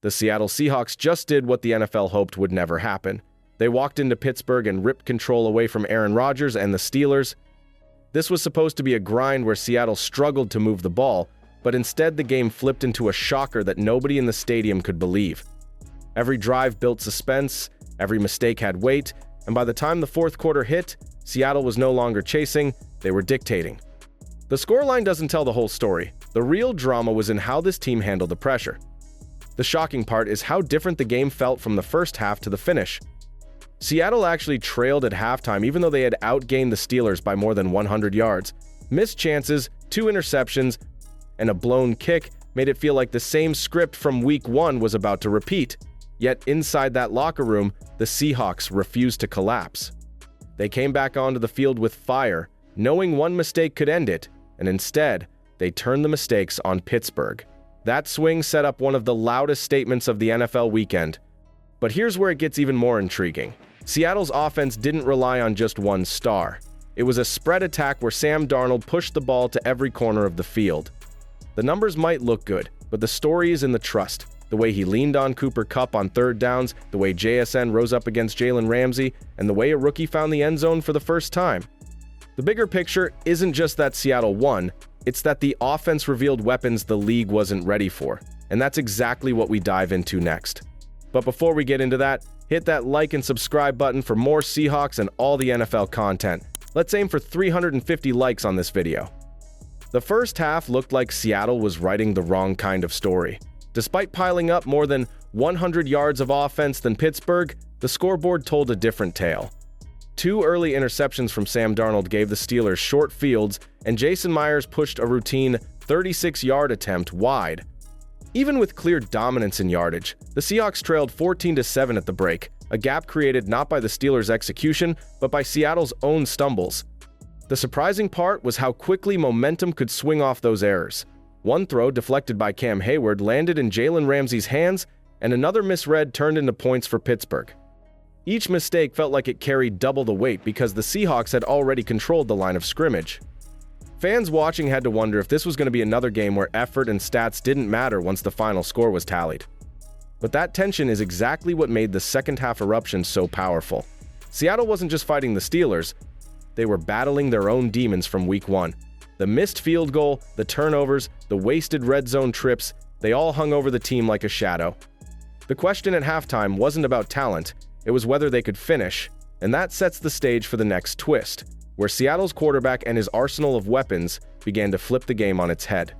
The Seattle Seahawks just did what the NFL hoped would never happen. They walked into Pittsburgh and ripped control away from Aaron Rodgers and the Steelers. This was supposed to be a grind where Seattle struggled to move the ball, but instead the game flipped into a shocker that nobody in the stadium could believe. Every drive built suspense, every mistake had weight, and by the time the fourth quarter hit, Seattle was no longer chasing, they were dictating. The scoreline doesn't tell the whole story. The real drama was in how this team handled the pressure. The shocking part is how different the game felt from the first half to the finish. Seattle actually trailed at halftime even though they had outgained the Steelers by more than 100 yards. Missed chances, 2 interceptions, and a blown kick made it feel like the same script from Week 1 was about to repeat. Yet inside that locker room, the Seahawks refused to collapse. They came back onto the field with fire, knowing one mistake could end it, and instead, they turned the mistakes on Pittsburgh. That swing set up one of the loudest statements of the NFL weekend. But here's where it gets even more intriguing. Seattle's offense didn't rely on just one star. It was a spread attack where Sam Darnold pushed the ball to every corner of the field. The numbers might look good, but the story is in the trust. The way he leaned on Cooper Kupp on third downs, the way JSN rose up against Jalen Ramsey, and the way a rookie found the end zone for the first time. The bigger picture isn't just that Seattle won, it's that the offense revealed weapons the league wasn't ready for. And that's exactly what we dive into next. But before we get into that, hit that like and subscribe button for more Seahawks and all the NFL content. Let's aim for 350 likes on this video. The first half looked like Seattle was writing the wrong kind of story. Despite piling up more than 100 yards of offense than Pittsburgh, the scoreboard told a different tale. 2 early interceptions from Sam Darnold gave the Steelers short fields, and Jason Myers pushed a routine 36-yard attempt wide. Even with clear dominance in yardage, the Seahawks trailed 14-7 at the break, a gap created not by the Steelers' execution, but by Seattle's own stumbles. The surprising part was how quickly momentum could swing off those errors. One throw deflected by Cam Hayward landed in Jalen Ramsey's hands, and another misread turned into points for Pittsburgh. Each mistake felt like it carried double the weight because the Seahawks had already controlled the line of scrimmage. Fans watching had to wonder if this was going to be another game where effort and stats didn't matter once the final score was tallied. But that tension is exactly what made the second-half eruption so powerful. Seattle wasn't just fighting the Steelers, they were battling their own demons from Week 1. The missed field goal, the turnovers, the wasted red zone trips, they all hung over the team like a shadow. The question at halftime wasn't about talent, it was whether they could finish, and that sets the stage for the next twist, where Seattle's quarterback and his arsenal of weapons began to flip the game on its head.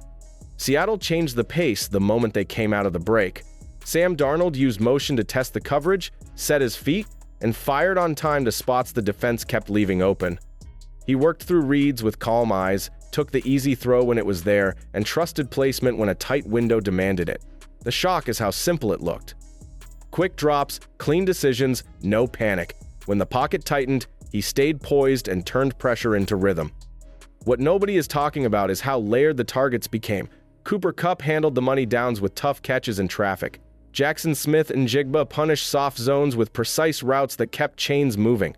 Seattle changed the pace the moment they came out of the break. Sam Darnold used motion to test the coverage, set his feet, and fired on time to spots the defense kept leaving open. He worked through reads with calm eyes, took the easy throw when it was there, and trusted placement when a tight window demanded it. The shock is how simple it looked. Quick drops, clean decisions, no panic. When the pocket tightened, he stayed poised and turned pressure into rhythm. What nobody is talking about is how layered the targets became. Cooper Kupp handled the money downs with tough catches in traffic. Jackson Smith and Jigba punished soft zones with precise routes that kept chains moving.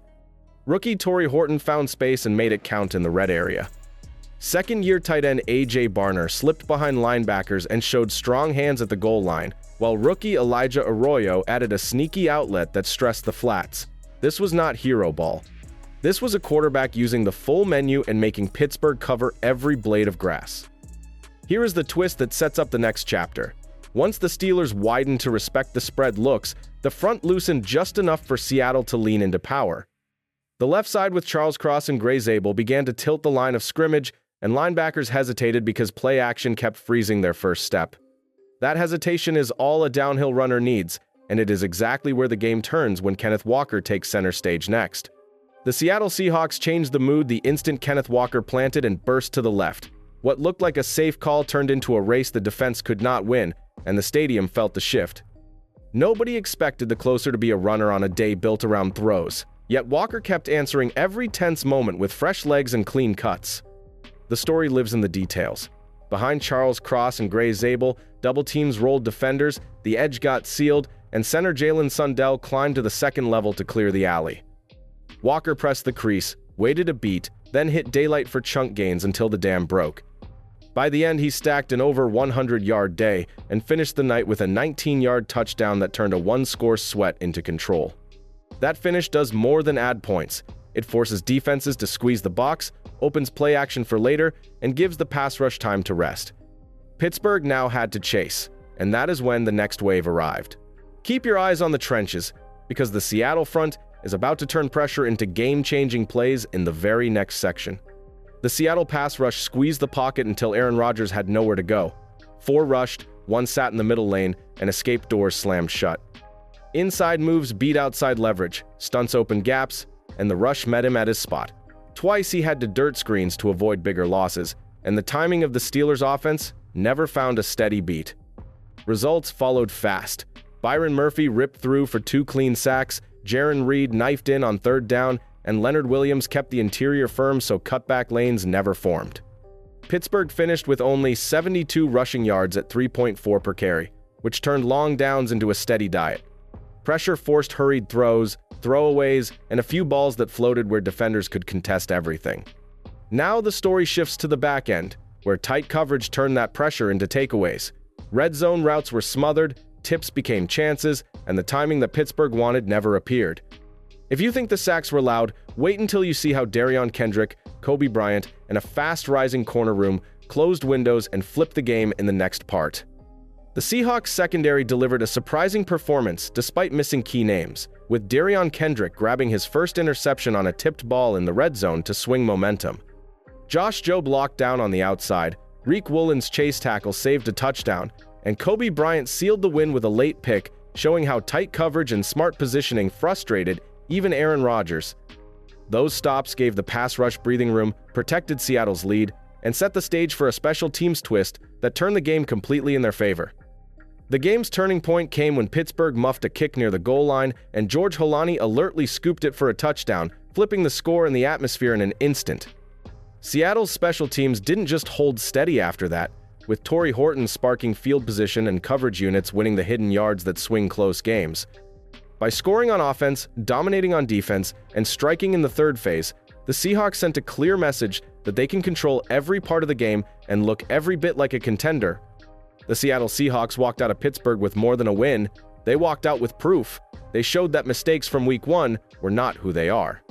Rookie Torrey Horton found space and made it count in the red area. Second-year tight end A.J. Barner slipped behind linebackers and showed strong hands at the goal line, while rookie Elijah Arroyo added a sneaky outlet that stressed the flats. This was not hero ball. This was a quarterback using the full menu and making Pittsburgh cover every blade of grass. Here is the twist that sets up the next chapter. Once the Steelers widened to respect the spread looks, the front loosened just enough for Seattle to lean into power. The left side with Charles Cross and Gray Zabel began to tilt the line of scrimmage, and linebackers hesitated because play action kept freezing their first step. That hesitation is all a downhill runner needs, and it is exactly where the game turns when Kenneth Walker takes center stage next. The Seattle Seahawks changed the mood the instant Kenneth Walker planted and burst to the left. What looked like a safe call turned into a race the defense could not win, and the stadium felt the shift. Nobody expected the closer to be a runner on a day built around throws, yet Walker kept answering every tense moment with fresh legs and clean cuts. The story lives in the details. Behind Charles Cross and Gray Zabel, double teams rolled defenders, the edge got sealed, and center Jalen Sundell climbed to the second level to clear the alley. Walker pressed the crease, waited a beat, then hit daylight for chunk gains until the dam broke. By the end, he stacked an over 100-yard day and finished the night with a 19-yard touchdown that turned a one-score sweat into control. That finish does more than add points. It forces defenses to squeeze the box, opens play action for later, and gives the pass rush time to rest. Pittsburgh now had to chase, and that is when the next wave arrived. Keep your eyes on the trenches, because the Seattle front is about to turn pressure into game-changing plays in the very next section. The Seattle pass rush squeezed the pocket until Aaron Rodgers had nowhere to go. 4 rushed, 1 sat in the middle lane, and escape doors slammed shut. Inside moves beat outside leverage, stunts open gaps, and the rush met him at his spot. Twice he had to dirt screens to avoid bigger losses, and the timing of the Steelers' offense never found a steady beat. Results followed fast. Byron Murphy ripped through for 2 clean sacks, Jaron Reed knifed in on 3rd down, and Leonard Williams kept the interior firm so cutback lanes never formed. Pittsburgh finished with only 72 rushing yards at 3.4 per carry, which turned long downs into a steady diet. Pressure forced hurried throws, throwaways, and a few balls that floated where defenders could contest everything. Now the story shifts to the back end, where tight coverage turned that pressure into takeaways. Red zone routes were smothered, tips became chances, and the timing that Pittsburgh wanted never appeared. If you think the sacks were loud, wait until you see how Darion Kendrick, Kobe Bryant, and a fast-rising corner room closed windows and flipped the game in the next part. The Seahawks secondary delivered a surprising performance despite missing key names, with Darion Kendrick grabbing his first interception on a tipped ball in the red zone to swing momentum. Josh Jobe locked down on the outside, Reek Woolen's chase tackle saved a touchdown, and Kobe Bryant sealed the win with a late pick, showing how tight coverage and smart positioning frustrated even Aaron Rodgers. Those stops gave the pass rush breathing room, protected Seattle's lead, and set the stage for a special teams twist that turned the game completely in their favor. The game's turning point came when Pittsburgh muffed a kick near the goal line and George Holani alertly scooped it for a touchdown, flipping the score and the atmosphere in an instant. Seattle's special teams didn't just hold steady after that, with Torrey Horton sparking field position and coverage units winning the hidden yards that swing close games. By scoring on offense, dominating on defense, and striking in the third phase, the Seahawks sent a clear message that they can control every part of the game and look every bit like a contender. The Seattle Seahawks walked out of Pittsburgh with more than a win. They walked out with proof. They showed that mistakes from Week 1 were not who they are.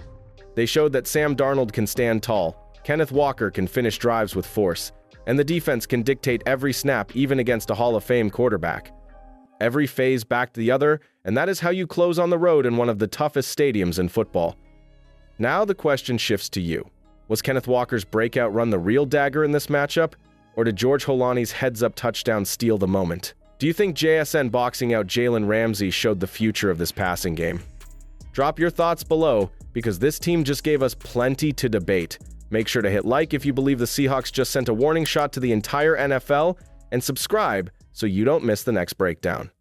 They showed that Sam Darnold can stand tall, Kenneth Walker can finish drives with force, and the defense can dictate every snap even against a Hall of Fame quarterback. Every phase backed the other, and that is how you close on the road in one of the toughest stadiums in football. Now the question shifts to you. Was Kenneth Walker's breakout run the real dagger in this matchup? Or did George Holani's heads-up touchdown steal the moment? Do you think JSN boxing out Jalen Ramsey showed the future of this passing game? Drop your thoughts below, because this team just gave us plenty to debate. Make sure to hit like if you believe the Seahawks just sent a warning shot to the entire NFL, and subscribe so you don't miss the next breakdown.